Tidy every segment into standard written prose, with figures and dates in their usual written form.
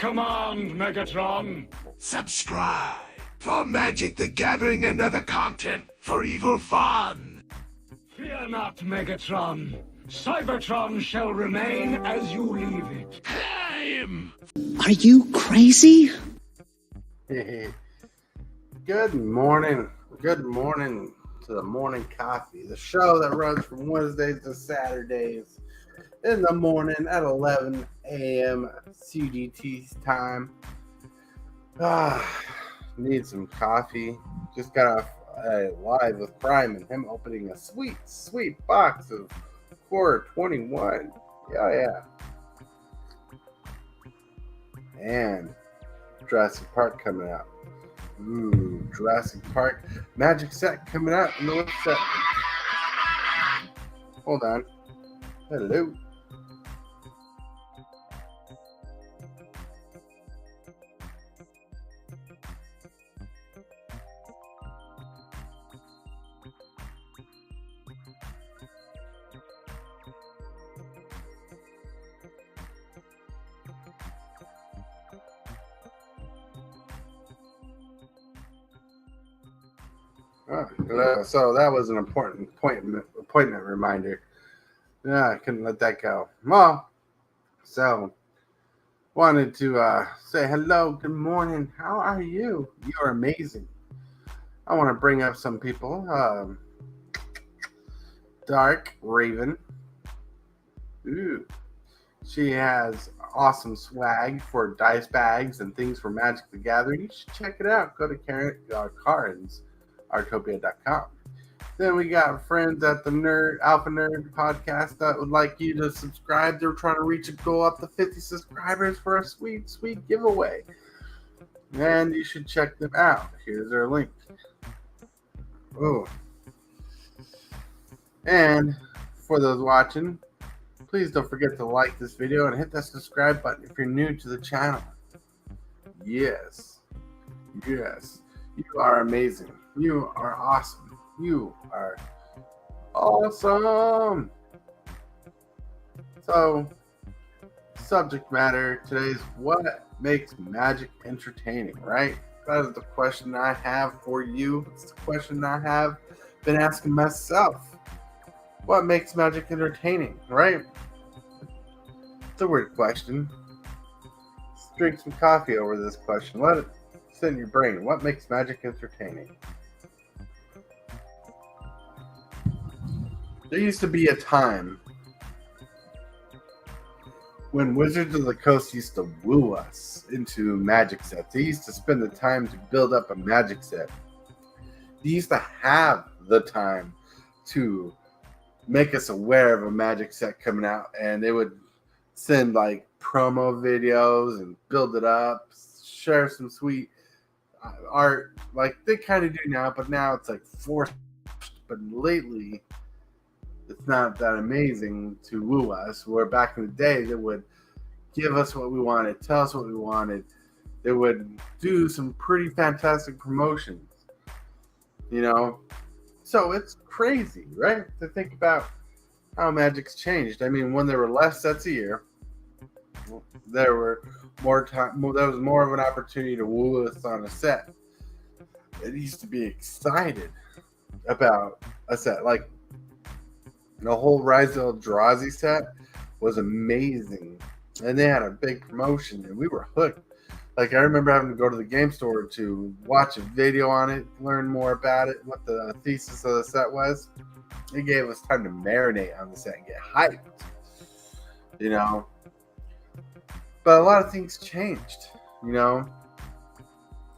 command, Megatron. Subscribe for Magic the Gathering and other content for evil fun. Fear not, Megatron. Cybertron shall remain as you leave it. Climb! Are you crazy? Good morning. Good morning to the Morning Coffee, the show that runs from Wednesdays to Saturdays in the morning at 11 a.m. CGT time. Need some coffee. Just got off live with Prime and him opening a sweet box of Core 21. Yeah. And Jurassic Park coming out. Ooh, Jurassic Park Magic set coming out in the next set. Hold on. Hello. Hello. So that was an important appointment reminder. Yeah, I couldn't let that go. Well, so wanted to say hello, good morning. How are you? You are amazing. I want to bring up some people. Dark Raven. Ooh. She has awesome swag for dice bags and things for Magic the Gathering. You should check it out. Go to Karen's Artopia.com. Then we got friends at the Alpha Nerd podcast that would like you to subscribe. They're trying to reach a goal up to 50 subscribers for a sweet giveaway. And you should check them out. Here's their link. Oh. And for those watching, please don't forget to like this video and hit that subscribe button if you're new to the channel. Yes. You are amazing. You are awesome. You are awesome. So, subject matter today is what makes Magic entertaining, right? That is the question I have for you. It's the question I have been asking myself. What makes Magic entertaining, right? It's a weird question. Let's drink some coffee over this question. Let it sit in your brain. What makes Magic entertaining? There used to be a time when Wizards of the Coast used to woo us into Magic sets. They used to spend the time to build up a Magic set. They used to have the time to make us aware of a Magic set coming out, and they would send like promo videos and build it up, share some sweet art like they kind of do now, but now it's like forced. But lately it's not that amazing to woo us, where back in the day they would give us what we wanted, tell us what we wanted. They would do some pretty fantastic promotions, so it's crazy, right, to think about how Magic's changed. I mean, when there were less sets a year, there were more time. There was more of an opportunity to woo us on a set. It used to be excited about a set. Like the whole Rise of Eldrazi set was amazing, and they had a big promotion, and we were hooked. Like I remember having to go to the game store to watch a video on it, learn more about it, what the thesis of the set was. It gave us time to marinate on the set and get hyped, But a lot of things changed, A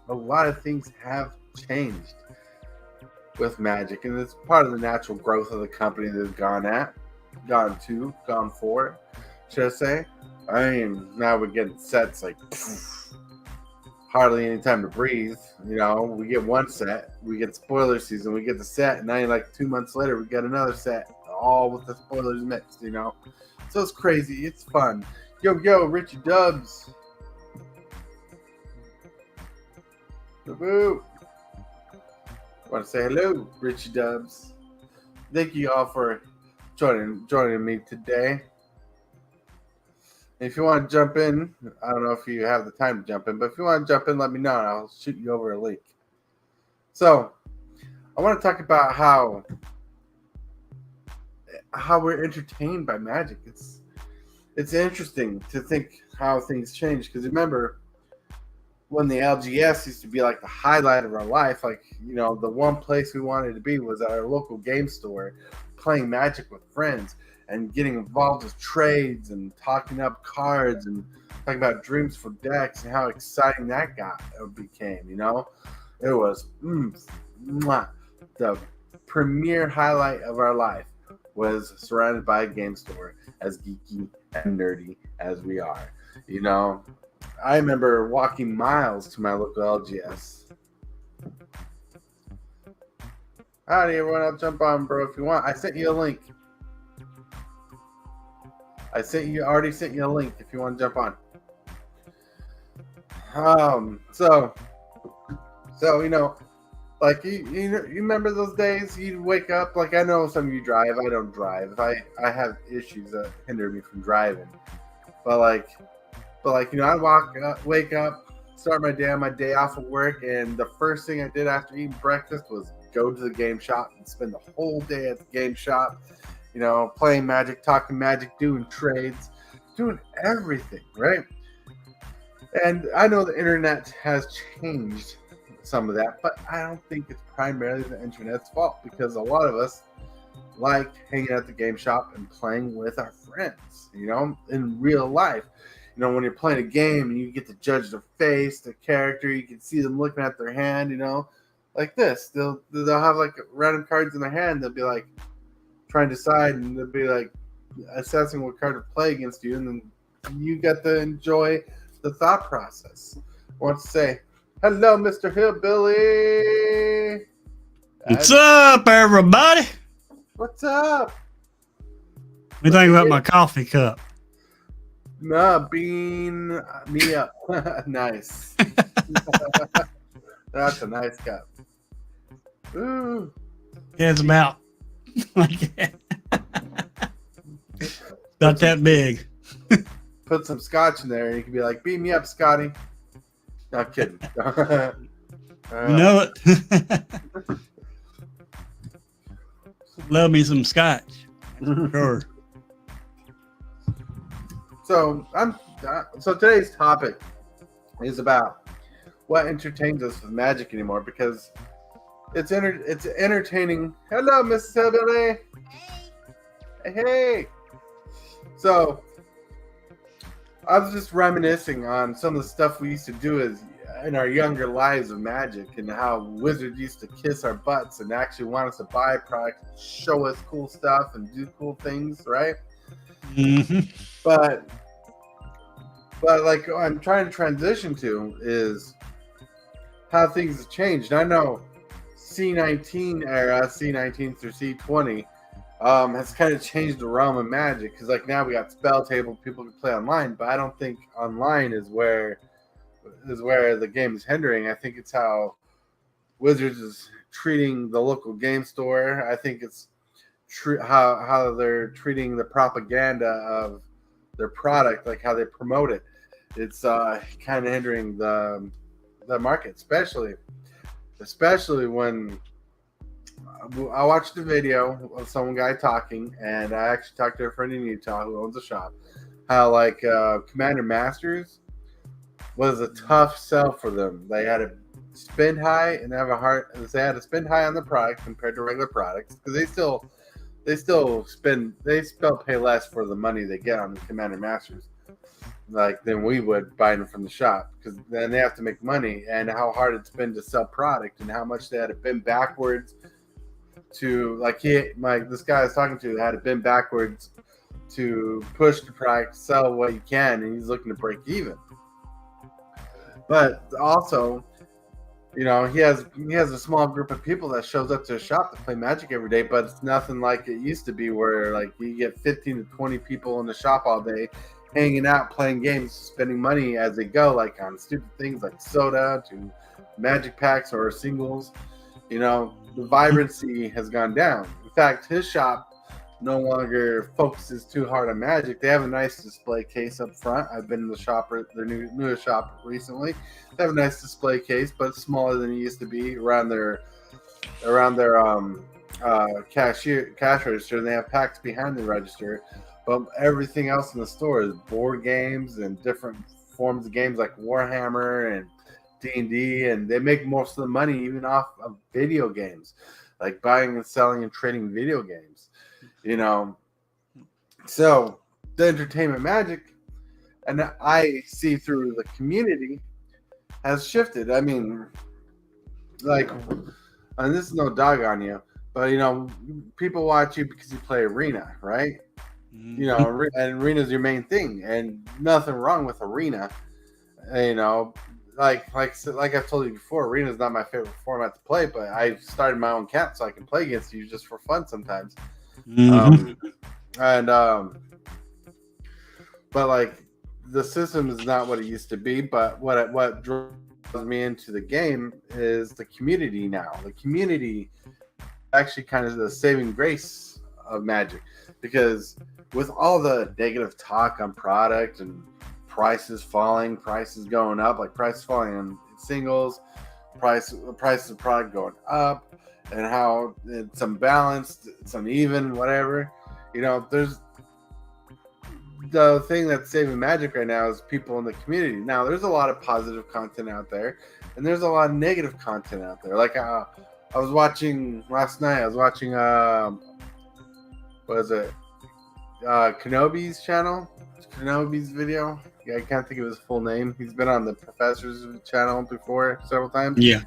lot of things have changed with Magic, and it's part of the natural growth of the company they've gone for, should I say. I mean, now we're getting sets like hardly any time to breathe. We get one set, we get spoiler season, we get the set, and now like 2 months later we get another set, all with the spoilers mixed, So it's crazy, it's fun. Yo, Richie Dubs. Boo. Want to say hello, Richie Dubs. Thank you all for joining me today. If you want to jump in, I don't know if you have the time to jump in, but if you want to jump in, let me know and I'll shoot you over a link. So, I want to talk about how we're entertained by Magic. It's interesting to think how things change, because remember when the LGS used to be like the highlight of our life, like, you know, the one place we wanted to be was at our local game store, playing Magic with friends and getting involved with trades and talking up cards and talking about dreams for decks and how exciting that became. You know, it was the premier highlight of our life was surrounded by a game store, as geeky and nerdy as we are. You know, I remember walking miles to my local LGS. Howdy, everyone. I'll jump on, bro, if you want. I sent you a link. Already sent you a link if you want to jump on. So you know, like you remember those days? You'd wake up, like, I know some of you drive. I don't drive. I have issues that hinder me from driving. But like, you know, I'd wake up, start my day off of work, and the first thing I did after eating breakfast was go to the game shop and spend the whole day at the game shop, you know, playing Magic, talking Magic, doing trades, doing everything, right? And I know the internet has changed some of that, but I don't think it's primarily the internet's fault, because a lot of us like hanging at the game shop and playing with our friends, you know, in real life. You know, when you're playing a game and you get to judge their face, their character, you can see them looking at their hand, you know, like this. They'll have like random cards in their hand. They'll be like trying to decide, and they'll be like assessing what card to play against you, and then you get to enjoy the thought process. I want to say, hello, Mr. Hillbilly. What's up, everybody? What's up? What do you think about my coffee cup? Nah, bean me up. Nice. That's a nice cup. Ooh. Yeah, it's about like that. Not that big. Put some scotch in there and you can be like, beam me up, Scotty. Not kidding. You know it. Love me some scotch. Sure. So today's topic is about what entertains us with Magic anymore, because it's entertaining. Hello, Mrs. Hillbilly. Hey. So I was just reminiscing on some of the stuff we used to do in our younger lives of Magic, and how Wizards used to kiss our butts and actually want us to buy products, show us cool stuff, and do cool things, right? Mm-hmm. But like I'm trying to transition to is how things have changed. And I know C19 era, C19 through C20, has kind of changed the realm of Magic, because like now we got Spell Table, people can play online, but I don't think online is where the game is hindering. I think it's how Wizards is treating the local game store. I think it's how they're treating the propaganda of their product, like how they promote it. It's kind of hindering the market, especially when I watched a video of some guy talking, and I actually talked to a friend in Utah who owns a shop, how like Commander Masters was a tough sell for them. They had to spend high and have they had to spend high on the product compared to regular products, because they still pay less for the money they get on the Commander Masters, like than we would buying them from the shop, because then they have to make money, and how hard it's been to sell product, and how much they had to bend backwards to, like, this guy I was talking to had to bend backwards to push the product, sell what you can, and he's looking to break even. But also, you know, he has a small group of people that shows up to his shop to play Magic every day, but it's nothing like it used to be, where like you get 15 to 20 people in the shop all day hanging out, playing games, spending money as they go, like on stupid things like soda to Magic packs or singles. You know, the vibrancy has gone down. In fact, his shop no longer focuses too hard on Magic. They have a nice display case up front. I've been in the shop, their newest shop recently. They have a nice display case, but it's smaller than it used to be around their cash register. And they have packs behind the register, but everything else in the store is board games and different forms of games like Warhammer and D&D, and they make most of the money even off of video games, like buying and selling and trading video games. So the entertainment Magic, and I see through the community, has shifted. I mean, like, and this is no dog on you, but people watch you because you play Arena, right? And Arena's your main thing, and nothing wrong with Arena. Like I've told you before, Arena is not my favorite format to play, but I started my own camp so I can play against you just for fun sometimes. But like the system is not what it used to be. But what draws me into the game is the community now. The community actually kind of the saving grace of Magic, because with all the negative talk on product and prices falling, prices going up, like prices falling on singles, price of product going up, and how it's unbalanced, it's uneven, whatever. There's the thing that's saving Magic right now is people in the community. Now, there's a lot of positive content out there, and there's a lot of negative content out there. Like I was watching last night. I was watching what is it? Kenobi's channel, Kenobi's video. Yeah, I can't think of his full name. He's been on the Professor's channel before several times. Yeah.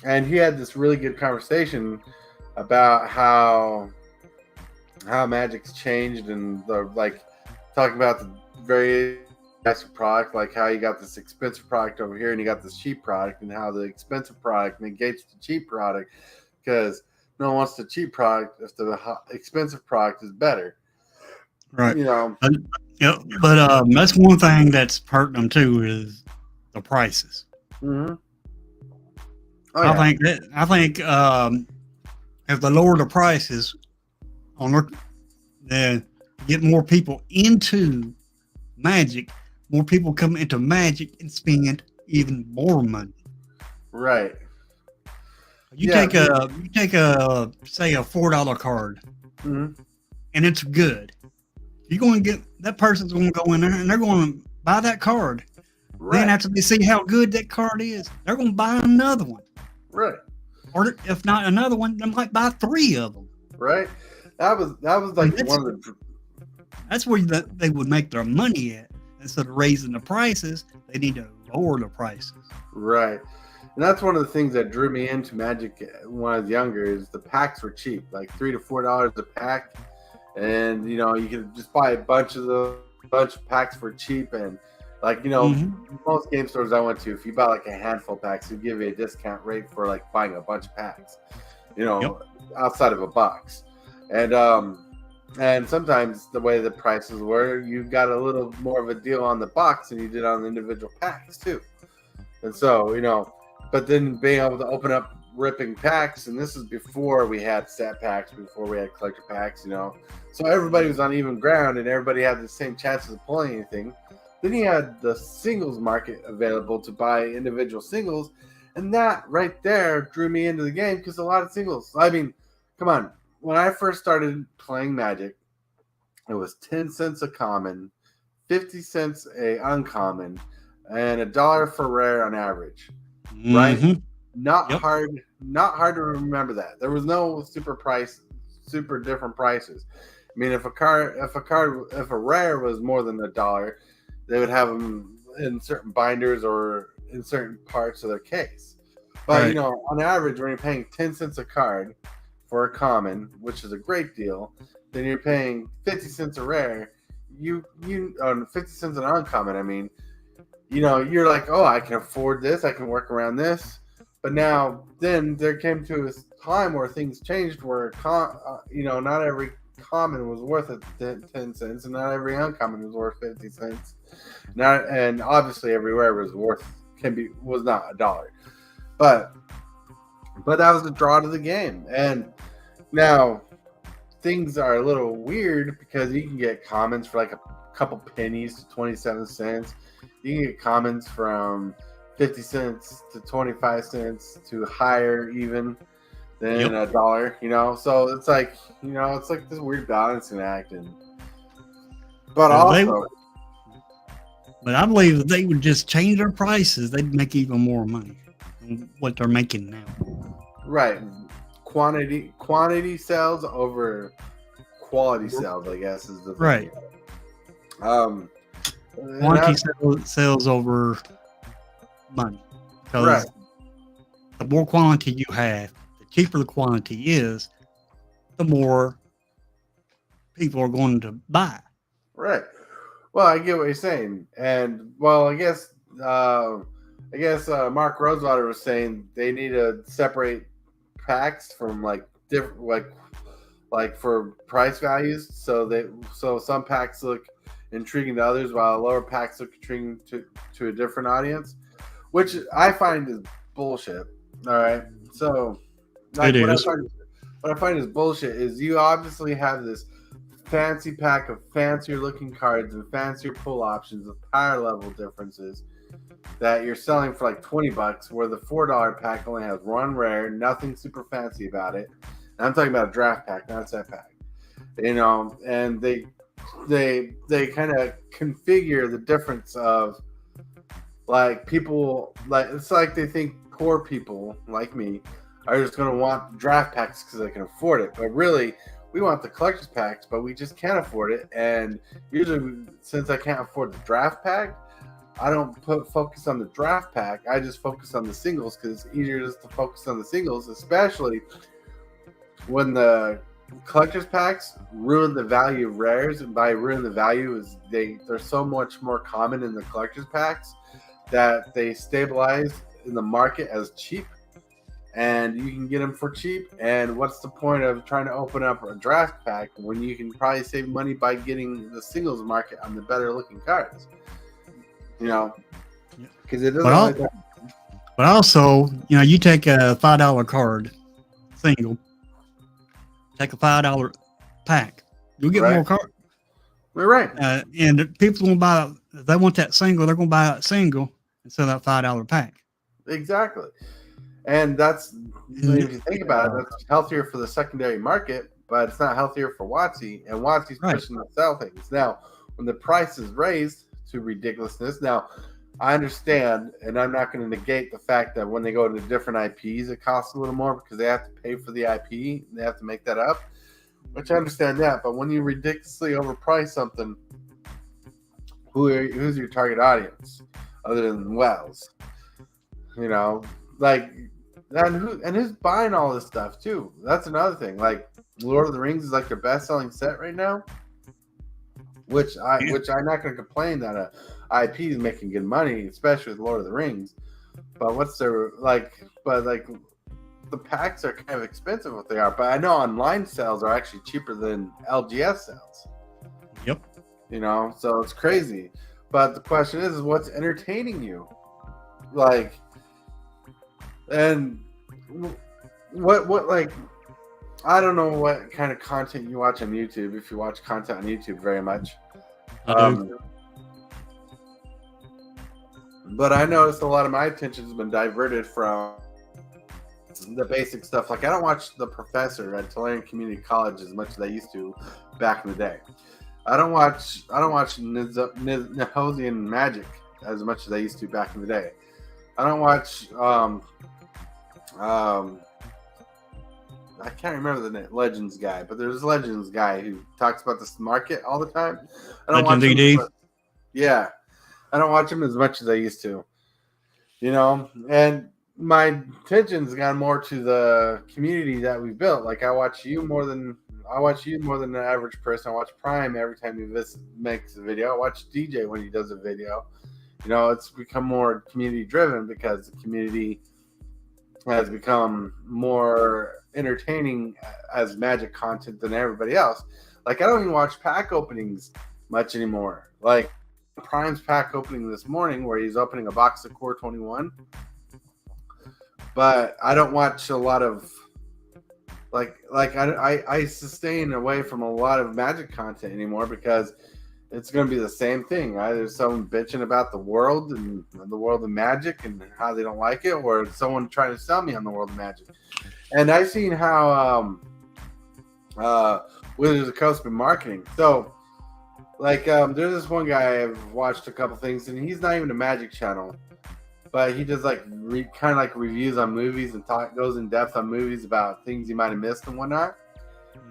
And he had this really good conversation about how Magic's changed, and talking about the very nice product, like how you got this expensive product over here and you got this cheap product, and how the expensive product negates the cheap product because no one wants the cheap product if the expensive product is better. Right. But that's one thing that's hurting them too is the prices. Mm-hmm. I think if they lower the prices then get more people into Magic, more people come into Magic and spend even more money. Right. You take a say a $4 card, mm-hmm. and it's good. You're going to get that person's going to go in there and they're going to buy that card. Right. Then after they see how good that card is, they're going to buy another one. Right. Or if not another one, they might buy 3 of them. Right. That was like one of the. That's where they would make their money at. Instead of raising the prices, they need to lower the prices. Right. And that's one of the things that drew me into Magic when I was younger is the packs were cheap, like $3 to $4 a pack. And, you could just buy a bunch of packs for cheap. And most game stores I went to, if you buy like a handful of packs, they give you a discount rate for like buying a bunch of packs, outside of a box. And sometimes the way the prices were, you got a little more of a deal on the box than you did on the individual packs too. And so, but then being able to open up ripping packs, and this is before we had stat packs, before we had collector packs, so everybody was on even ground and everybody had the same chances of pulling anything. Then you had the singles market available to buy individual singles, and that right there drew me into the game because a lot of singles. I mean, come on. When I first started playing Magic, it was 10 cents a common, 50 cents a uncommon, and $1 for rare on average. Mm-hmm. Right? Not hard to remember that. There was no super different prices. I mean, if a rare was more than $1, they would have them in certain binders or in certain parts of their case. But on average, when you're paying 10 cents a card for a common, which is a great deal, then you're paying 50 cents a rare. 50 cents an uncommon. I mean, you're like, oh, I can afford this. I can work around this. But now, then there came to a time where things changed, where not every common was worth 10 cents, and not every uncommon was worth 50 cents. And obviously, every rare was not $1. But that was the draw to the game. And Now, things are a little weird because you can get commons for like a couple pennies to 27 cents. You can get commons from 50 cents to 25 cents to higher even than a dollar, you know? So it's like, you know, it's like this weird balancing act. But also... But I believe if they would just change their prices, they'd make even more money than what they're making now. Right. Quantity sales over quality sales, I guess, is the thing. Right. Quantity sales over money. Because the more quantity you have, the cheaper the quantity is, the more people are going to buy. Right. Well, I get what you're saying, and well, I guess Mark Rosewater was saying they need to separate packs from like different, like for price values. So some packs look intriguing to others, while lower packs look intriguing to a different audience, which I find is bullshit. All right, so like, what I find is bullshit is you obviously have this fancy pack of fancier looking cards and fancier pull options with power level differences that you're selling for like $20, where the $4 pack only has one rare, nothing super fancy about it. And I'm talking about a draft pack, not a set pack. You know, and they kind of configure the difference of like people, like it's like they think poor people like me are just going to want draft packs because they can afford it, but really we want the collector's packs, but we just can't afford it. And usually, since I can't afford the draft pack, I don't focus on the draft pack. I just focus on the singles because it's easier just to focus on the singles, especially when the collector's packs ruin the value of rares. And by ruin the value is they're so much more common in the collector's packs that they stabilize in the market as cheap. And you can get them for cheap. And what's the point of trying to open up a draft pack when you can probably save money by getting the singles market on the better looking cards? You know, because it doesn't. But also, you know, you take a $5 card single, take a $5 pack, you'll get more cards. We're right. And people will buy. If they want that single, they're going to buy that single instead of that $5 pack. Exactly. And that's, if you think about it, that's healthier for the secondary market, but it's not healthier for WotC. And WotC's pushing to sell things. Now, when the price is raised to ridiculousness, now I understand, and I'm not going to negate the fact that when they go into different IPs, it costs a little more because they have to pay for the IP. And they have to make that up, which I understand that. But when you ridiculously overprice something, who's your target audience other than Wells? You know, like. And who's buying all this stuff too? That's another thing. Like Lord of the Rings is like their best-selling set right now, which I'm not going to complain that a IP is making good money, especially with Lord of the Rings. But what's their like? But like the packs are kind of expensive what they are. But I know online sales are actually cheaper than LGS sales. Yep. You know, so it's crazy. But the question is what's entertaining you? Like. And what like I don't know what kind of content you watch on YouTube, if you watch content on YouTube very much. I do. But I noticed a lot of my attention has been diverted from the basic stuff. Like I don't watch The Professor at Tulane Community College as much as I used to back in the day. I don't watch Nihosian Magic as much as I used to back in the day. I don't watch I can't remember the Legends guy, but there's a Legends guy who talks about this market all the time. I don't watch him. Yeah, I don't watch him as much as I used to. You know, and my attention's gone more to the community that we built. Like I watch you more than the average person. I watch Prime every time he makes a video. I watch DJ when he does a video. You know, it's become more community driven because the community has become more entertaining as Magic content than everybody else. Like I don't even watch pack openings much anymore. Like Prime's pack opening this morning where he's opening a box of Core 21. But I don't watch a lot of I sustain away from a lot of magic content anymore because it's going to be the same thing. Either someone bitching about the world and the world of magic and how they don't like it, or someone trying to sell me on the world of magic. And I've seen how Wizards of the Coast been marketing. So, like, there's this one guy I've watched a couple things, and he's not even a magic channel, but he does like kind of like reviews on movies and goes in depth on movies about things you might have missed and whatnot.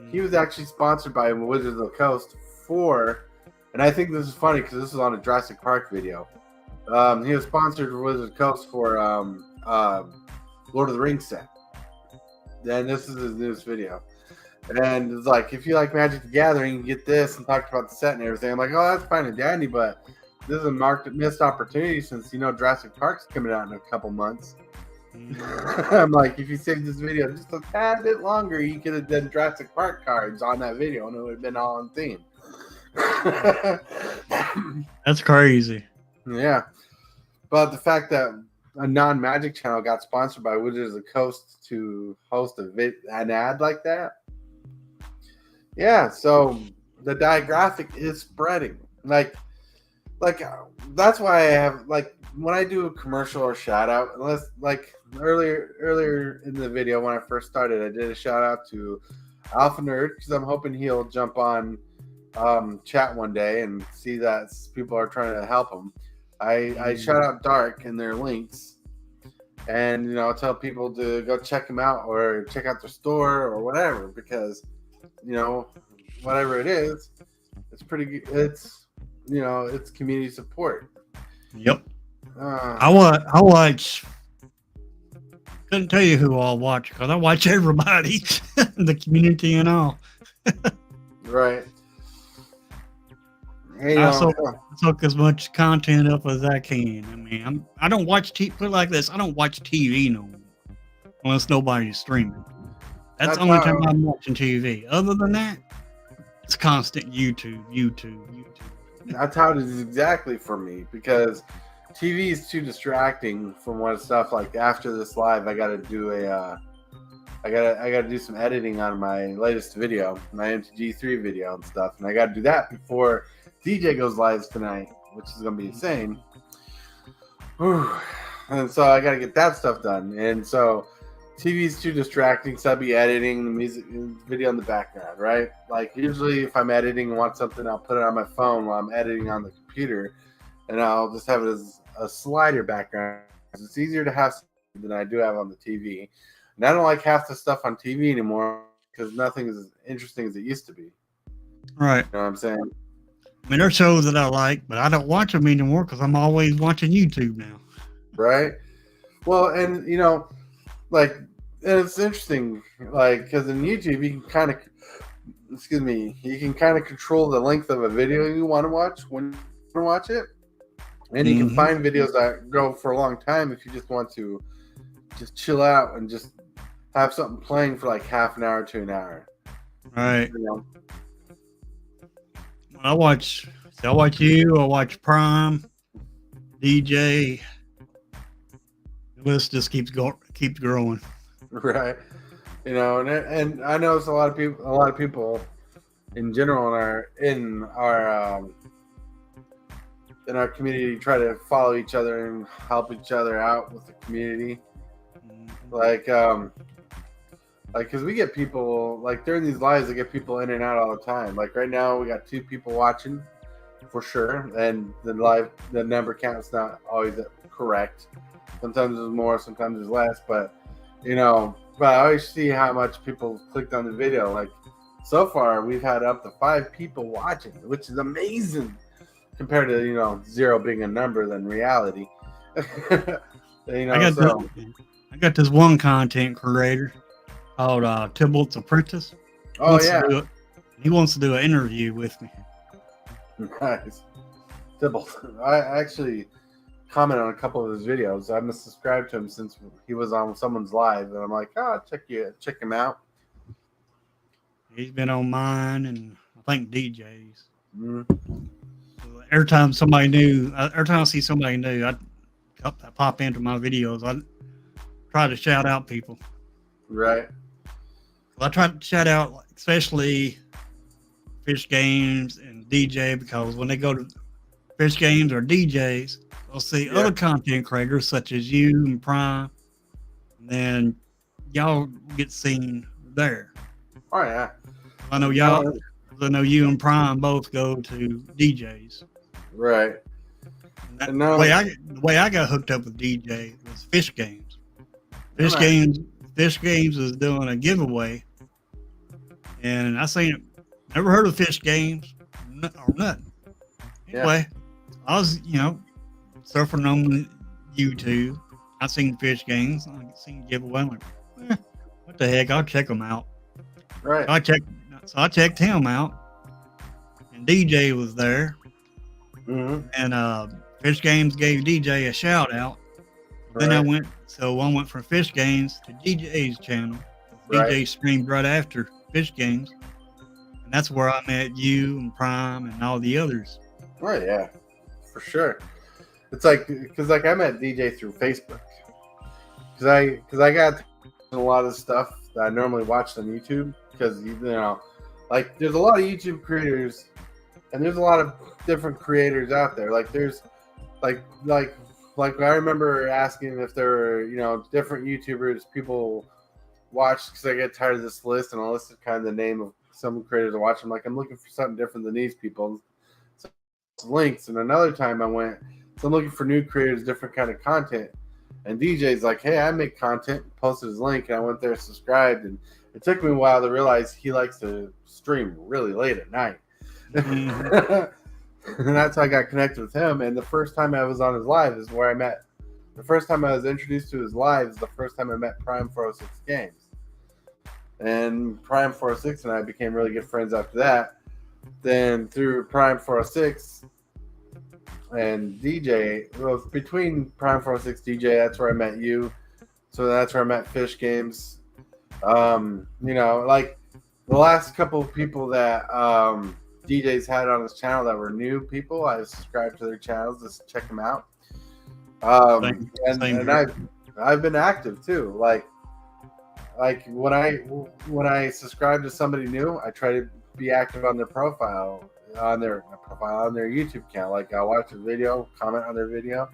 He was actually sponsored by Wizards of the Coast for, and I think this is funny because this is on a Jurassic Park video. He was sponsored for Wizards of the Coast for Lord of the Rings set. And this is his newest video. And it's like, if you like Magic the Gathering, you get this, and talked about the set and everything. I'm like, oh, that's fine and dandy, but this is a missed opportunity since, Jurassic Park's coming out in a couple months. I'm like, if you saved this video just a tad bit longer, you could have done Jurassic Park cards on that video, and it would have been all on theme. That's crazy. Yeah. But the fact that a non-Magic channel got sponsored by Wizards of the Coast to host an ad like that. Yeah, so the digraphic is spreading. Like that's why I have, like, when I do a commercial or shout out, unless, like, earlier in the video when I first started, I did a shout out to Alpha Nerd because I'm hoping he'll jump on chat one day and see that people are trying to help him. I shout out Dark and their links, and tell people to go check them out or check out their store or whatever, because whatever it is, it's pretty good. It's community support. Yep. I watch. Couldn't tell you who I'll watch because I watch everybody, the community and all. Right. I soak as much content up as I can. I mean, I don't watch TV. Put it like this: I don't watch TV no more unless nobody's streaming. That's the only time I'm watching TV. Other than that, it's constant YouTube. That's how it is exactly for me, because TV is too distracting from what stuff. Like, after this live, I gotta do I gotta do some editing on my latest video, my MTG3 video and stuff, and I gotta do that before DJ goes live tonight, which is gonna be insane. Whew. And so I gotta get that stuff done, and so TV is too distracting, so I'll be editing the music video in the background, right? Like, usually if I'm editing and want something, I'll put it on my phone while I'm editing on the computer, and I'll just have it as a slider background. It's easier to have than I do have on the TV. And I don't like half the stuff on TV anymore because nothing is as interesting as it used to be. Right. You know what I'm saying? I mean, there are shows that I like, but I don't watch them anymore because I'm always watching YouTube now. Right? Well, and, and it's interesting, like, because in YouTube, you can kind of control the length of a video you want to watch when you want to watch it. And you can find videos that go for a long time if you just want to just chill out and just have something playing for like half an hour to an hour. Right. I watch you, I watch Prime, DJ. The list just keeps growing. Right. And I know it's a lot of people in general in our community try to follow each other and help each other out with the community. Like, because we get people, like, during these lives, I get people in and out all the time. Like, right now, we got 2 people watching for sure, and the number count is not always correct. Sometimes there's more, sometimes there's less, but I always see how much people clicked on the video. Like, so far, we've had up to 5 people watching, which is amazing compared to 0 being a number than reality. I got this one content creator called Tybalt's Apprentice. He wants to do an interview with me. Nice. Tybalt. I actually comment on a couple of his videos. I'm subscribed to him since he was on someone's live, and I'm like, check him out. He's been on mine and I think DJ's. Mm-hmm. Every time I see somebody new, I pop into my videos. I try to shout out people. Right. I try to shout out, like, especially Fish Games and DJ, because when they go to Fish Games or DJs, they'll see Yeah. other content creators such as you and Prime, and then y'all get seen there. Oh yeah. I know y'all. I know you and Prime both go to DJs. Right. And No. the way I got hooked up with DJ was Fish Games. Fish Alright. Games was doing a giveaway, and I seen it. Never heard of Fish Games or nothing. Anyway, I was surfing on YouTube. I seen Fish Games. I seen giveaway. I'm like, what the heck? I'll check them out. Right. So I checked him out, and DJ was there. Mm-hmm. And Fish Games gave DJ a shout out. Then I went from Fish Games to DJ's channel. DJ streamed right after Fish Games, and that's where I met you and Prime and all the others. Right, yeah, for sure. It's like, because like I met DJ through Facebook, because I got a lot of stuff that I normally watched on YouTube, because like there's a lot of YouTube creators, and there's a lot of different creators out there. Like there's like I remember asking if there were different YouTubers people watch, because I get tired of this list, and I listed kind of the name of some creators I watch. I'm like, I'm looking for something different than these people. So links, and another time I went, so I'm looking for new creators, different kind of content. And DJ's like, hey, I make content, posted his link, and I went there, subscribed, and it took me a while to realize he likes to stream really late at night. And that's how I got connected with him. And the first time I was on his live is where I met. The first time I was introduced to his live is the first time I met Prime 406 Games. And Prime 406 and I became really good friends after that. Then through Prime 406 and DJ, well, between Prime 406 DJ, that's where I met you. So that's where I met Fish Games. Like the last couple of people that DJ's had on his channel that were new people, I subscribed to their channels just to check them out. And I've been active too. Like when I subscribe to somebody new, I try to be active on their profile, on their YouTube channel. Like I'll watch a video, comment on their video.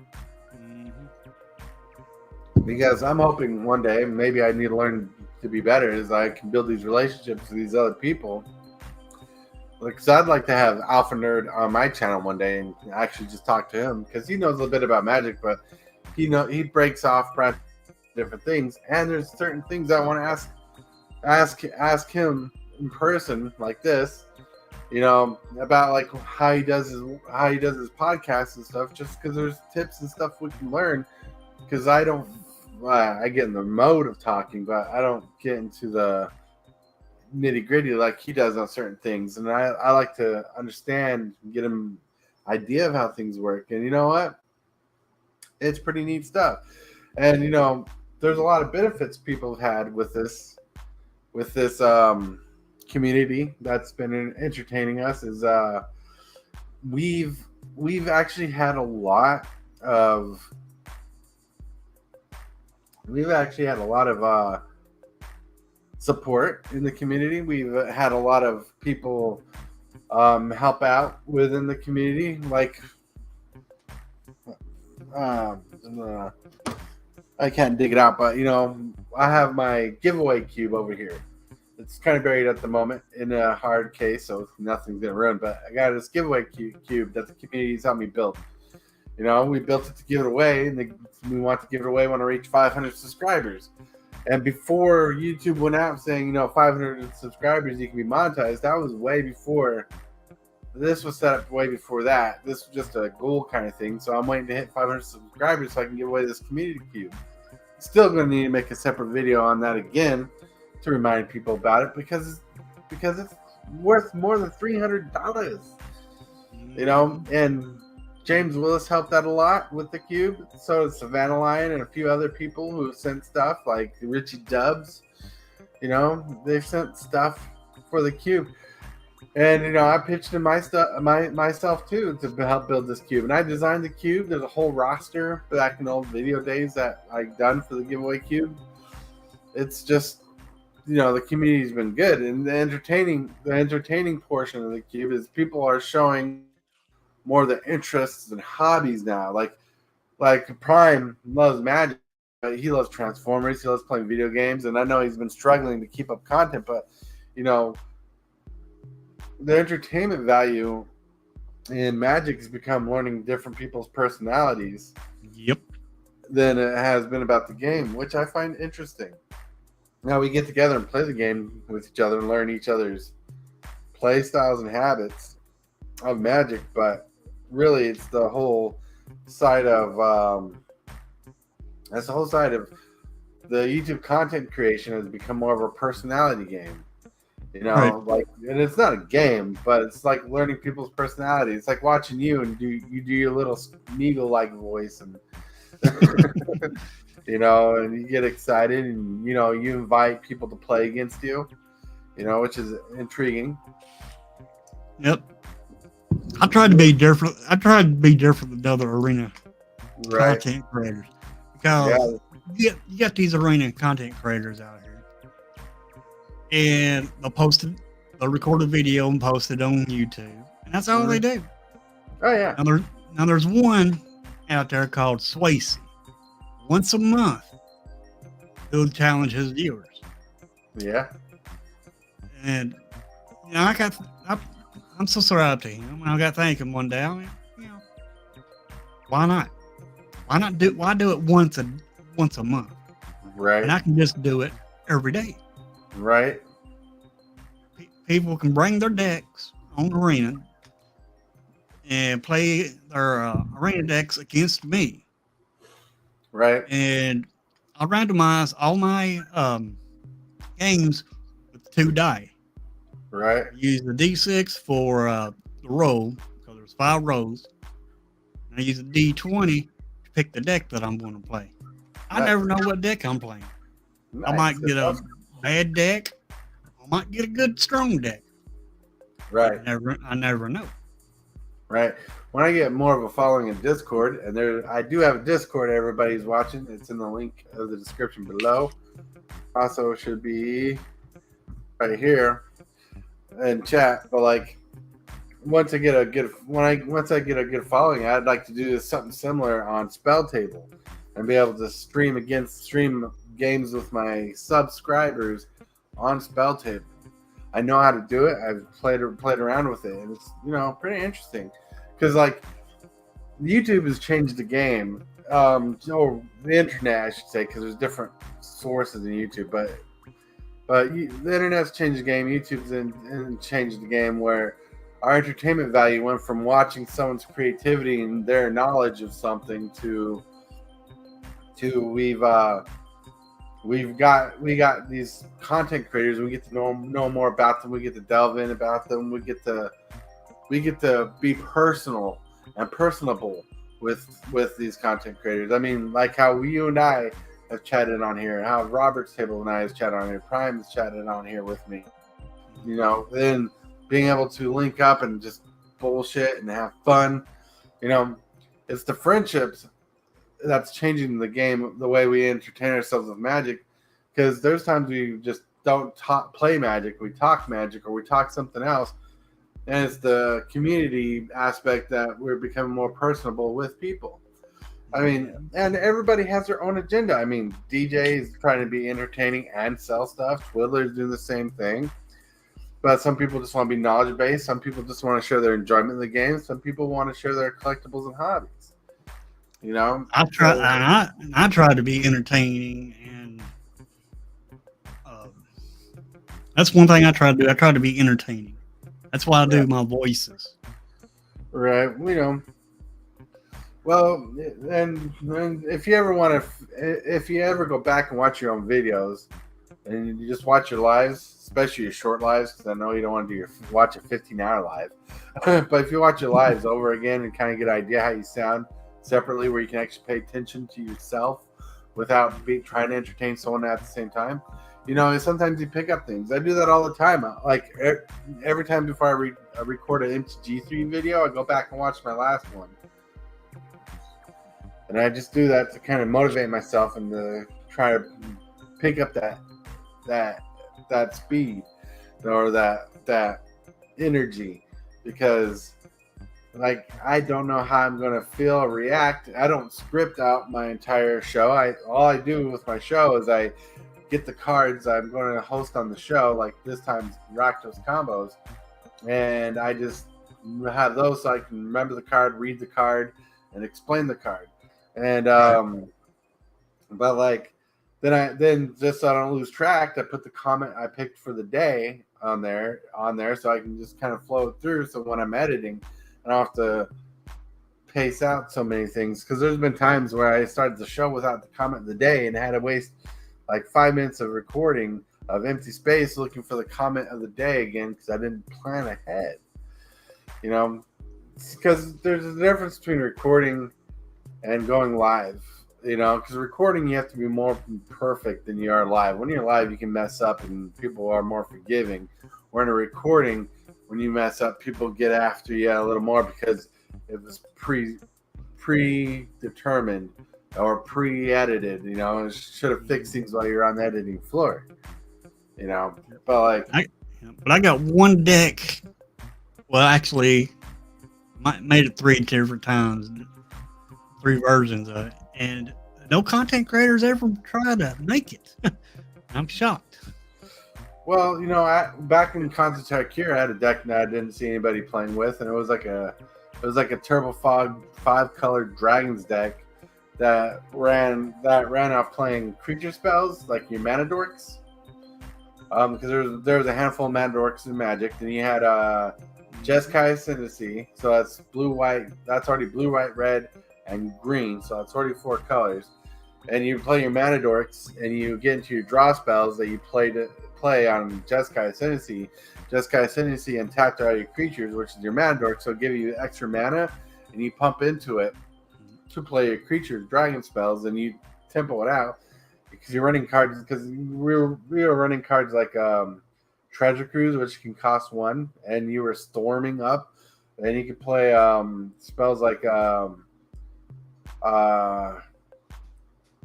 Because I'm hoping one day, maybe I need to learn to be better, is I can build these relationships with these other people. Because I'd like to have Alpha Nerd on my channel one day and actually just talk to him, because he knows a little bit about magic, but he breaks off different things, and there's certain things I want to ask him in person, like this, about like how he does his podcasts and stuff, just because there's tips and stuff we can learn. Because I get in the mode of talking, but I don't get into the nitty gritty like he does on certain things, and I like to understand and get him idea of how things work. And you know what? It's pretty neat stuff. And there's a lot of benefits people have had with this community that's been entertaining us. Is we've actually had a lot of support in the community. We've had a lot of people help out within the community. Like, I can't dig it out, but I have my giveaway cube over here. It's kind of buried at the moment in a hard case, so nothing's gonna ruin. But I got this giveaway cube that the community's helped me build. We built it to give it away, and we want to give it away when I reach 500 subscribers. And before YouTube went out saying, 500 subscribers, you can be monetized, that was way before. This was set up way before that. This was just a goal kind of thing. So I'm waiting to hit 500 subscribers so I can give away this community cube. Still going to need to make a separate video on that again to remind people about it, because it's worth more than $300. And James Willis helped out a lot with the cube. So did Savannah Lion and a few other people who sent stuff, like Richie Dubs. They've sent stuff for the cube. And I pitched in myself too to help build this cube. And I designed the cube. There's a whole roster back in old video days that I done for the giveaway cube. It's the community's been good, and the entertaining portion of the cube is people are showing more of their interests and hobbies now. Like Prime loves Magic, but he loves Transformers. He loves playing video games, and I know he's been struggling to keep up content, but the entertainment value in Magic has become learning different people's personalities. Yep. Than it has been about the game, which I find interesting. Now we get together and play the game with each other and learn each other's play styles and habits of Magic, but really it's the whole side of the YouTube content creation has become more of a personality game. Right. And it's not a game, but it's like learning people's personality. It's like watching you and you do your little Smeagol like voice and and you get excited and you invite people to play against you, which is intriguing. Yep. I tried to be different. Than other arena content creators because you got these arena content creators out here, and they'll record a video and post it on YouTube, and that's all they do. Oh yeah. Now there's one out there called Swayze. Once a month, he'll challenge his viewers. Yeah. And I'm so sorry to him. I got thinking one day. I mean, why not? Why do it once a month? Right. And I can just do it every day. Right. People can bring their decks on Arena and play their Arena decks against me. Right. And I randomize all my games with 2 die. Right. I use the D6 for the roll, because there's 5 rows. And I use the D20 to pick the deck that I'm going to play. I never know what deck I'm playing. Nice. I might get a bad deck. I might get a good strong deck. Right. I never know. Right. When I get more of a following in Discord, and I do have a Discord everybody's watching. It's in the link of the description below. Also should be right here in chat. But once I get a good following, I'd like to do something similar on Spell Table and be able to stream games with my subscribers on Spell Table. I know how to do it. I've played around with it, and it's pretty interesting because YouTube has changed the game. The internet, I should say, because there's different sources in YouTube, but the internet's changed the game. YouTube's changed the game where our entertainment value went from watching someone's creativity and their knowledge of something to we got these content creators. We get to know more about them. We get to delve in about them. We get to be personal and personable with these content creators. I mean, like how you and I have chatted on here, how Robert's Table and I has chatted on here, Prime has chatted on here with me. Then being able to link up and just bullshit and have fun. It's the friendships that's changing the game, the way we entertain ourselves with Magic, because there's times we just don't play Magic, we talk Magic, or we talk something else, and it's the community aspect that we're becoming more personable with people. I mean, and everybody has their own agenda. I mean, DJ is trying to be entertaining and sell stuff. Twiddler's doing the same thing. But some people just want to be knowledge-based. Some people just want to share their enjoyment of the game. Some people want to share their collectibles and hobbies. I try to be entertaining, and that's one thing I try to do. I try to be entertaining. That's why I do my voices. Right. Well, and if you ever go back and watch your own videos, and you just watch your lives, especially your short lives, because I know you don't want to watch a 15-hour live. But if you watch your lives over again and kind of get an idea how you sound separately, where you can actually pay attention to yourself without trying to entertain someone at the same time, sometimes you pick up things. I do that all the time. Like every time before I record an MTG3 video, I go back and watch my last one, and I just do that to kind of motivate myself and to try to pick up that that speed or that energy, because like I don't know how I'm gonna feel or react. I don't script out my entire show. All I do with my show is I get the cards I'm going to host on the show, like this time's Rakdos combos, and I just have those so I can remember the card, read the card, and explain the card. And but like then just so I don't lose track, I put the comment I picked for the day on there so I can just kind of flow it through. So when I'm editing, I don't have to pace out so many things, because there's been times where I started the show without the comment of the day and had to waste like 5 minutes of recording of empty space looking for the comment of the day again because I didn't plan ahead. You know, because there's a difference between recording and going live. You know, because recording you have to be more perfect than you are live. When you're live, you can mess up and people are more forgiving. Where in a recording, when you mess up, people get after you a little more because it was predetermined or pre-edited. You know, it should have fixed things while you're on the editing floor. You know, but like, I got one deck. Well, actually, made it 3 different times, 3 versions of it, and no content creators ever try to make it. I'm shocked. Well, you know, back in Concept Tycoon, I had a deck that I didn't see anybody playing with, and it was like a Turbo Fog 5-color Dragons deck that ran off playing creature spells like your Mana Dorks. Because there was a handful of Mana Dorks in Magic, and you had Jeskai Ascendancy, so that's blue-white. That's already blue, white, red, and green, so that's already 4 colors. And you play your Mana Dorks, and you get into your draw spells that you play on Jeskai Ascendancy. Jeskai Ascendancy and tap all your creatures, which is your Mana Dork, so it'll give you extra mana, and you pump into it to play your creatures, dragon spells, and you tempo it out. Because you're running cards, because we were running cards like Treasure Cruise, which can cost 1, and you were storming up, and you could play spells like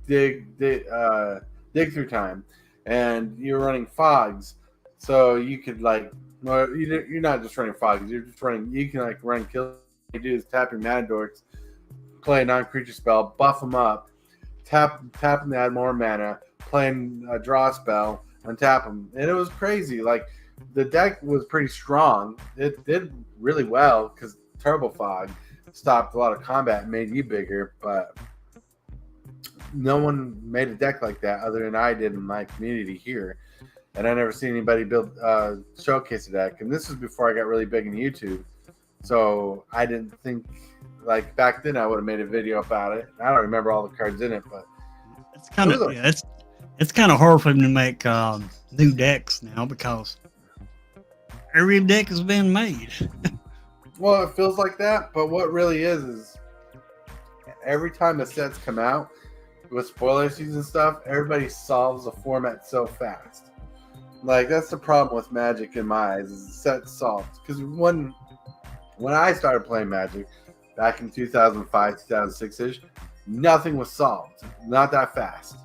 dig through time, and you're running fogs, so you could like, well, you're not just running fogs, you're just running. You can like run kill. What you do is tap your Mana Dorks, play a non-creature spell, buff them up, tap them to add more mana, playing a draw spell, untap them, and it was crazy. Like the deck was pretty strong. It did really well because Turbo Fog stopped a lot of combat and made you bigger, but no one made a deck like that other than I did in my community here, and I never seen anybody build showcase a deck. And this was before I got really big in YouTube, so I didn't think like back then I would have made a video about it. I don't remember all the cards in it, but it's kind of it's kind of hard for them to make new decks now because every deck has been made. Well, it feels like that, but what really is every time the sets come out with spoiler season stuff, everybody solves the format so fast. Like that's the problem with Magic in my eyes, is the set solved. Because when I started playing Magic back in 2005, 2006-ish, nothing was solved. Not that fast.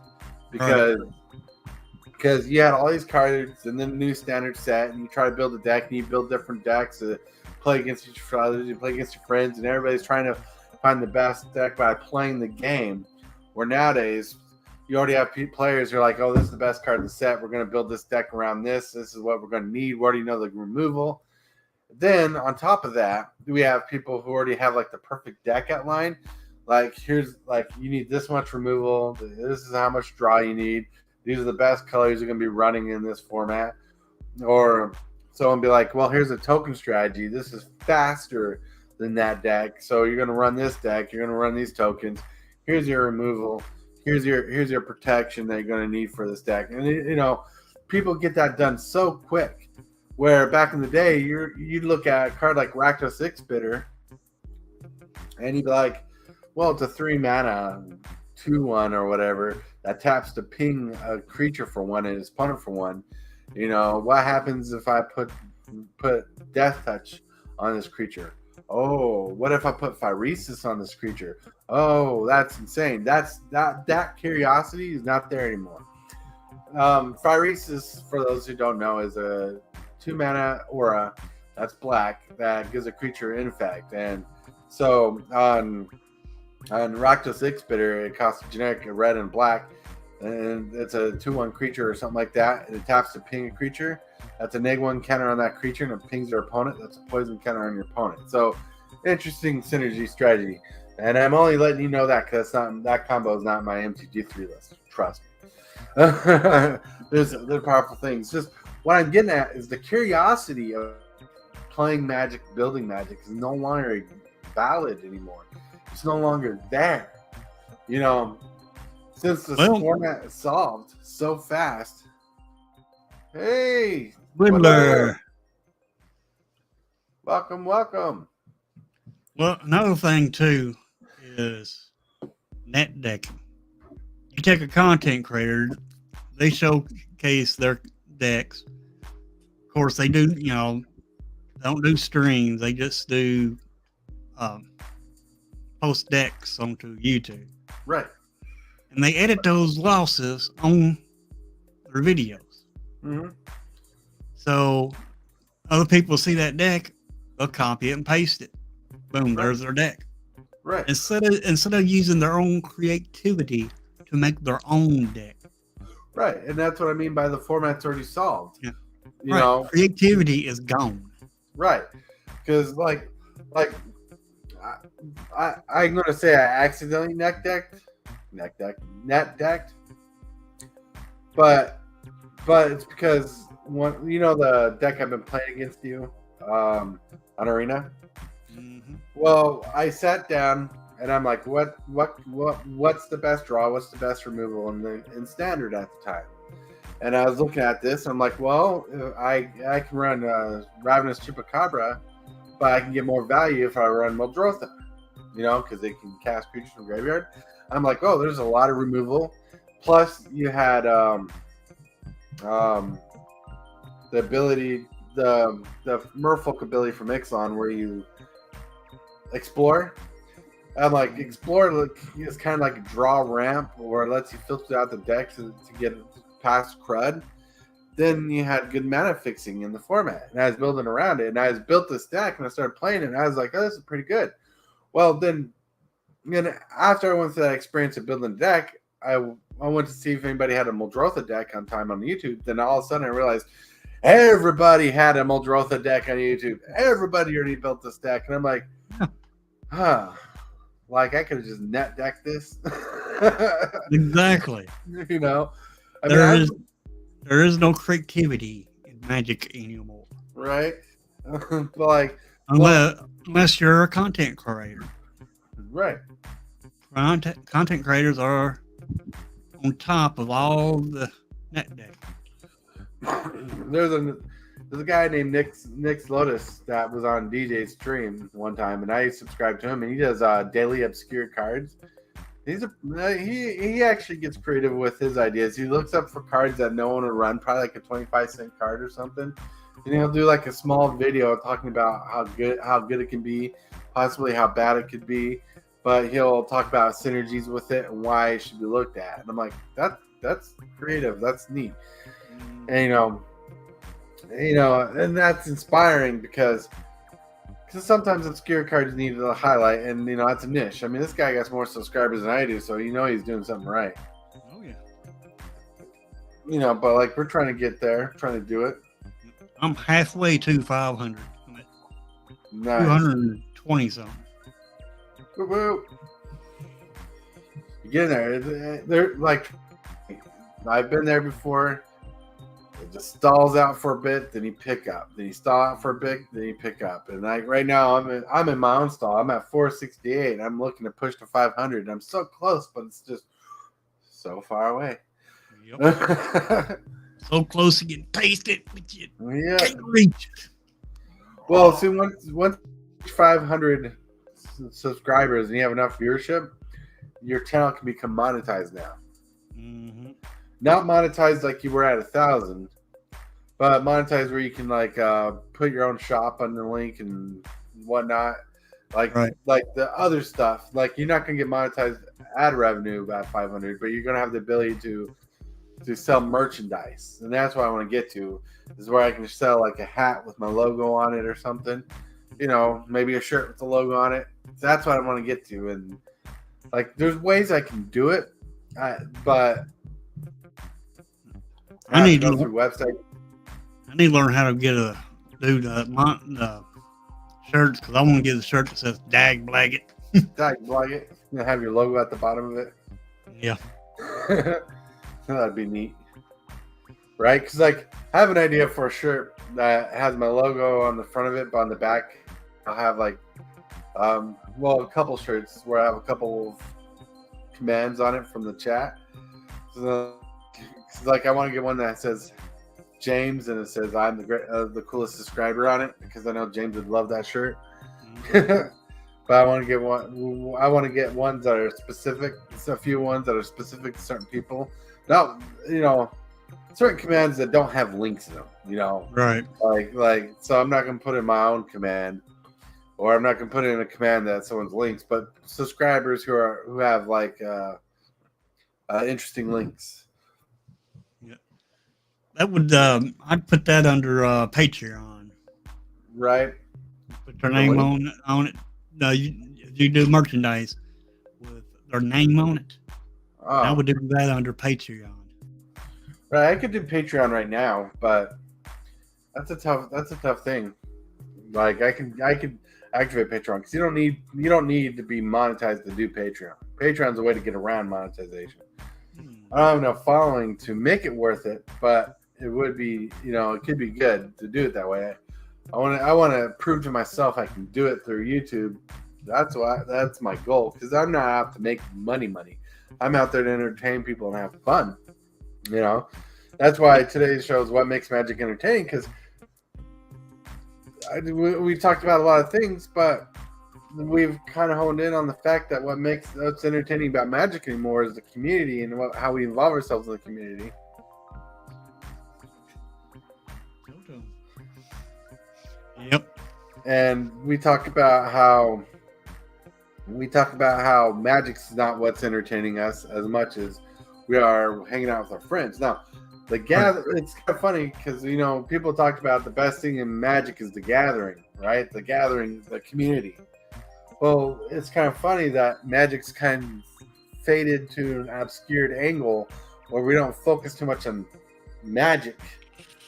Because you had all these cards and then a new standard set, and you try to build a deck, and you build different decks to play against each other, you play against your friends, and everybody's trying to find the best deck by playing the game. Where nowadays, you already have players who are like, oh, this is the best card in the set. We're going to build this deck around this. This is what we're going to need. We already know the removal. Then, on top of that, we have people who already have, like, the perfect deck outline. Like, here's, like, you need this much removal. This is how much draw you need. These are the best colors you're going to be running in this format. Or someone be like, well, here's a token strategy. This is faster than that deck. So you're going to run this deck. You're going to run these tokens. Here's your removal. Here's your protection that you're going to need for this deck. And, you know, people get that done so quick. Where back in the day, you'd look at a card like Rakdos 6-Bitter, and you'd be like, well, it's a 3-mana, 2/1 or whatever, that taps to ping a creature for 1 and his opponent for 1. You know, what happens if I put Death Touch on this creature? Oh, what if I put Phyresis on this creature? Oh, that's insane. That curiosity is not there anymore. Phyresis, for those who don't know, is a 2-mana aura that's black that gives a creature infect. And so on Rakdos Ixbitter, it costs a generic red and black, and it's a 2/1 creature or something like that. And it taps to ping a creature. That's a -1 counter on that creature, and it pings their opponent. That's a poison counter on your opponent. So, interesting synergy strategy. And I'm only letting you know that because that combo is not my MTG3 list. Trust me. They're powerful things. Just what I'm getting at is the curiosity of playing Magic, building Magic is no longer valid anymore. It's no longer there. You know, since the format is solved so fast. Hey, Whittler. Welcome, welcome. Well, another thing too is net decking. You take a content creator, they showcase their decks. Of course, they do, don't do streams. They just do post decks onto YouTube. Right. And they edit those losses on their videos. Mm-hmm. So other people see that deck, they'll copy it and paste it. Boom, there's their deck. Right. Instead of using their own creativity to make their own deck. Right. And that's what I mean by the format's already solved. Yeah. You know, creativity is gone. Right. Because I'm gonna say I accidentally net decked. But it's because the deck I've been playing against you on Arena. Mm-hmm. Well, I sat down and I'm like, what's the best draw? What's the best removal in standard at the time? And I was looking at this. And I'm like, well, I can run Ravenous Chupacabra, but I can get more value if I run Muldrotha, because they can cast creatures from graveyard. I'm like, oh, there's a lot of removal. Plus, you had the ability, the Merfolk ability from Ixalan, where you explore. I'm like, explore is kind of like a draw ramp, or it lets you filter out the deck to get past crud. Then you had good mana fixing in the format, and I was building around it, and I built this deck, and I started playing it, and I was like, oh, this is pretty good. Well, then after I went through that experience of building a deck, I went to see if anybody had a Muldrotha deck on time on YouTube. Then all of a sudden I realized everybody had a Muldrotha deck on YouTube. Everybody already built this deck, and I'm like, like I could have just net decked this. Exactly. There is no creativity in Magic anymore. Right. Unless you're a content creator. Right. Content creators are on top of all the net deck. There's a guy named Nick's Lotus that was on DJ's stream one time, and I subscribed to him, and he does daily obscure cards. He actually gets creative with his ideas. He looks up for cards that no one would run, probably like a 25-cent card or something, and he'll do like a small video talking about how good it can be, possibly how bad it could be, but he'll talk about synergies with it and why it should be looked at. And I'm like, that's creative, that's neat, and and that's inspiring because sometimes obscure cards need a highlight, and that's a niche. I mean, this guy got more subscribers than I do, so he's doing something right. Oh yeah. But we're trying to get there, trying to do it. I'm halfway to 500. I'm at Nice. 220 something. Woo-woo. You get in there. They're like, I've been there before. It just stalls out for a bit, then you pick up. Then you stall out for a bit, then you pick up. And right now, I'm in my own stall. I'm at 468. I'm looking to push to 500. And I'm so close, but it's just so far away. Yep. So close to getting tasted, but you can't reach it. Well, see, once 500 subscribers and you have enough viewership, your channel can become monetized now. Mm-hmm. Not monetized like you were at 1,000, but monetized where you can put your own shop on the link and whatnot, like the other stuff. Like, you're not gonna get monetized ad revenue about 500, but you're gonna have the ability to to sell merchandise, and that's what I want to get to. Is where I can sell like a hat with my logo on it or something. You know, maybe a shirt with the logo on it. That's what I want to get to, and like, there's ways I can do it, but I need to to go through website. I need to learn how to get the shirts, because I want to get a shirt that says "Dag Blaggett." Blog it. You have your logo at the bottom of it. Yeah. That'd be neat, right? Because like, I have an idea for a shirt that has my logo on the front of it, but on the back, I'll have like, a couple shirts where I have a couple of commands on it from the chat. So, like, I want to get one that says James, and it says I'm the coolest subscriber on it, because I know James would love that shirt. But I want to get one. I want to get ones that are specific. A few ones that are specific to certain people. Now, certain commands that don't have links in them. Right. Like. So I'm not gonna put in my own command, or I'm not gonna put in a command that someone's links. But subscribers who have like interesting links. Yeah. That would I'd put that under Patreon. Right. Put their name on it. No, you do merchandise with their name on it. Oh. I would do that under Patreon. Right, I could do Patreon right now, but that's a tough thing. Like, I could activate Patreon, because you don't need to be monetized to do Patreon. Patreon's a way to get around monetization. I don't have enough following to make it worth it, but it would be, it could be good to do it that way. I want to prove to myself I can do it through YouTube. That's my goal, because I'm not out to make money. I'm out there to entertain people and have fun. That's why today's show is what makes magic entertaining, because we talked about a lot of things, but we've kind of honed in on the fact that what's entertaining about magic anymore is the community and how we involve ourselves in the community. Yep. And we talk about how magic's not what's entertaining us as much as we are hanging out with our friends. Now, it's kind of funny, because people talk about the best thing in magic is the gathering, right? The gathering, the community. Well, it's kind of funny that magic's kind of faded to an obscured angle where we don't focus too much on magic,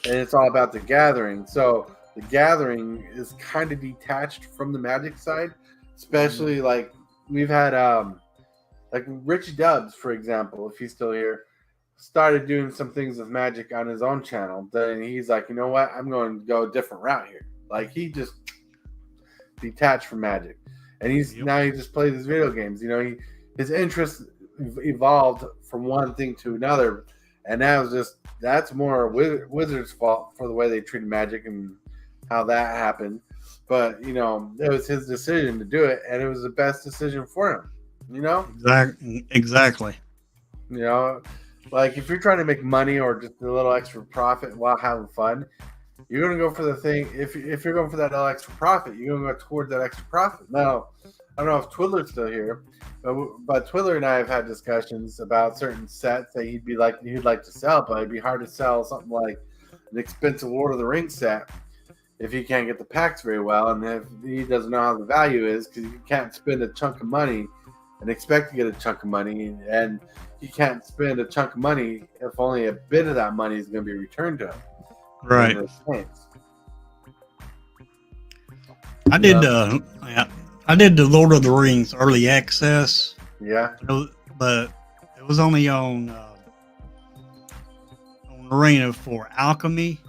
and it's all about the gathering. So the gathering is kind of detached from the magic side, especially like we've had like Rich Dubs, for example, if he's still here, started doing some things with magic on his own channel. Then he's like, you know what, I'm going to go a different route here. Like, he just detached from magic, and now he just plays his video games. His interest evolved from one thing to another, and that's more Wizards' fault for the way they treated magic and how that happened. But it was his decision to do it, and it was the best decision for him. Exactly. Like, if you're trying to make money or just a little extra profit while having fun, you're gonna go for the thing. If you're going for that little extra profit, you're gonna go towards that extra profit. Now, I don't know if Twiddler's still here, but Twiddler and I have had discussions about certain sets that he'd like to sell, but it'd be hard to sell something like an expensive Lord of the Rings set if he can't get the packs very well, and if he doesn't know how the value is, because you can't spend a chunk of money and expect to get a chunk of money, and you can't spend a chunk of money if only a bit of that money is going to be returned to him. Right. I did the Lord of the Rings early access. Yeah. But it was only on Arena for alchemy.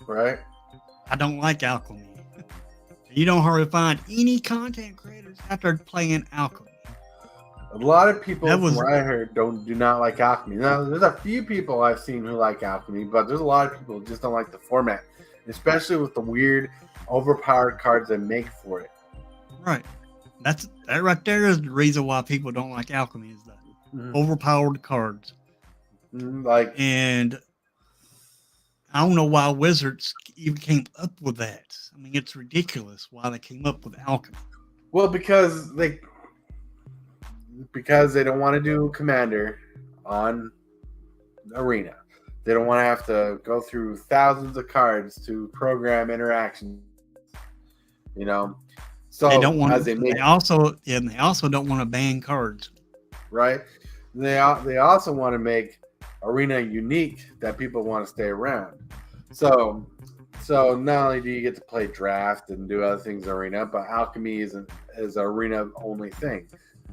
Right. I don't like alchemy. You don't hardly find any content creators out there playing alchemy. A lot of people, from what I heard, do not like alchemy. Now, there's a few people I've seen who like alchemy, but there's a lot of people who just don't like the format, especially with the weird, overpowered cards they make for it. Right. That right there is the reason why people don't like alchemy, is the overpowered cards. And I don't know why Wizards even came up with that. I mean, it's ridiculous why they came up with alchemy. Well, because they don't want to do Commander on arena. They don't want to have to go through thousands of cards to program interactions. You know, so They don't want. as they make They also don't want to ban cards. right, they also want to make arena unique that people want to stay around. So not only do you get to play draft and do other things in arena, but alchemy is an arena only thing.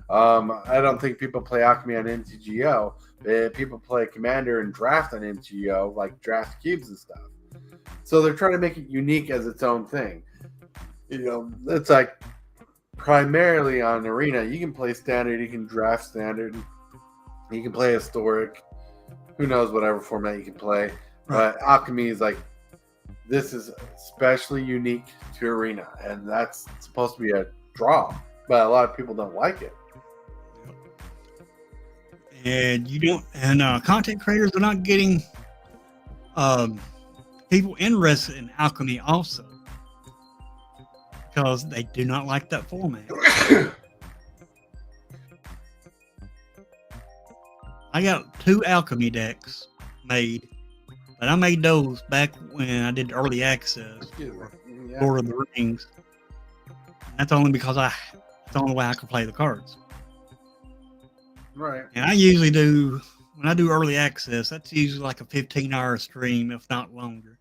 I don't think people play alchemy on MTGO. People play commander and draft on MTGO, like draft cubes and stuff. So they're trying to make it unique as its own thing. You know, it's like primarily on arena. You can play standard, you can draft standard, you can play historic. Who knows whatever format you can play. But alchemy is like, this is especially unique to arena, and that's supposed to be a draw. But a lot of people don't like it. And you don't, and content creators are not getting people interested in alchemy also, because they do not like that format. I got 2 alchemy decks made, but I made those back when I did early access for Lord of the Rings. And that's only because it's the only way I could play the cards. Right. And I usually do, when I do early access, that's usually like a 15-hour stream, if not longer.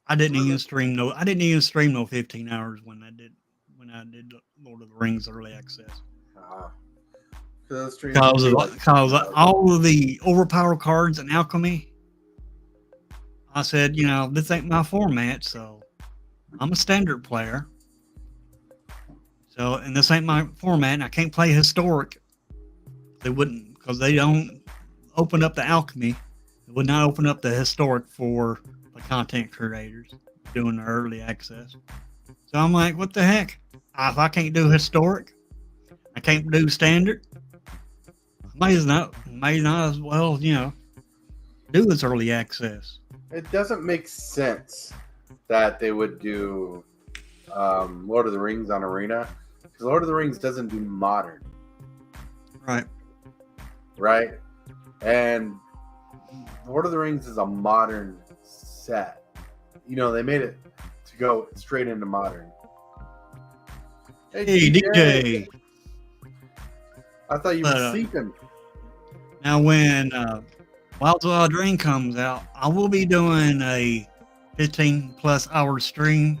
I didn't even stream no 15 hours when I did Lord of the Rings early access. Because all of the overpowered cards in alchemy, I said, you know, this ain't my format, so I'm a standard player. So, and this ain't my format, and I can't play historic. They wouldn't, because they don't open up the alchemy. It would not open up the historic for the content creators doing the early access. So I'm like, what the heck? If I can't do historic, I can't do standard. May not as well, you know, do this early access. It doesn't make sense that they would do Lord of the Rings on arena, because Lord of the Rings doesn't do modern. Right? And Lord of the Rings is a modern set. You know, they made it to go straight into modern. Hey, DJ. I thought you were sleeping. Now, when Wilds Wild Dream comes out, I will be doing a 15-plus hour stream.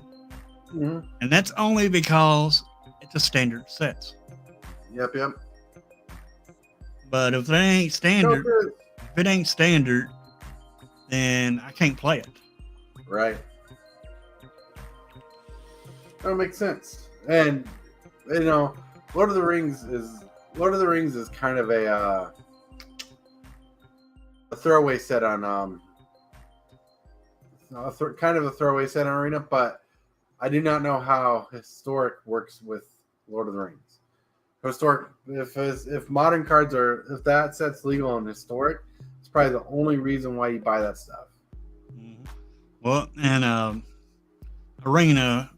Mm-hmm. And that's only because it's a standard set. Yep. But if it ain't standard, then I can't play it. Right. That makes sense. And you know, Lord of the Rings is kind of a throwaway set on kind of a throwaway set on arena, but I do not know how historic works with Lord of the Rings. Historic, if modern cards if that set's legal and historic, it's probably the only reason why you buy that stuff. Mm-hmm. Well, and arena,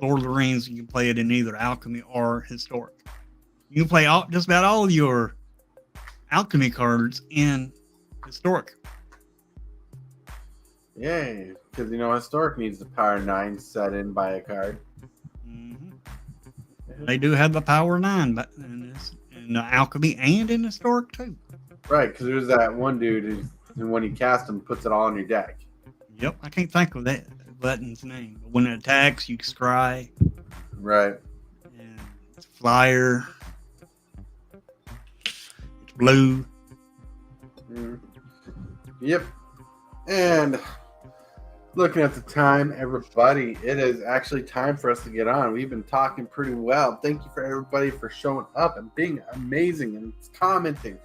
Lord of the Rings, you can play it in either alchemy or historic. You can play just about all of your alchemy cards in historic. Yay, because you know historic needs the power 9 set in by a card. They do have the power 9, but in the alchemy and in historic too. Right, because there's that one dude who, when you cast him, puts it all on your deck. Yep, I can't think of that button's name. But when it attacks, you scry. Right. And it's flyer. It's blue. Yep. And looking at the time, everybody, it is actually time for us to get on. We've been talking pretty well. Thank you for everybody for showing up and being amazing and commenting.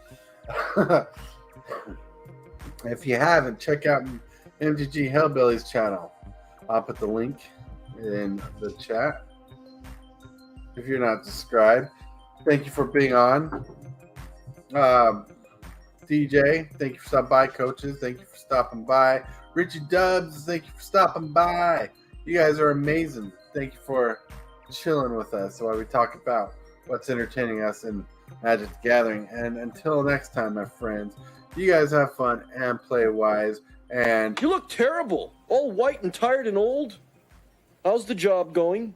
If you haven't, check out MTG Hellbillies channel. I'll put the link in the chat. If you're not subscribed, thank you for being on. DJ, thank you for stopping by. Coaches, thank you for stopping by. Richie Dubs, thank you for stopping by. You guys are amazing. Thank you for chilling with us while we talk about what's entertaining us in Magic the Gathering. And until next time, my friends, You guys have fun and play wise. And You look terrible. All white and tired and old. How's the job going?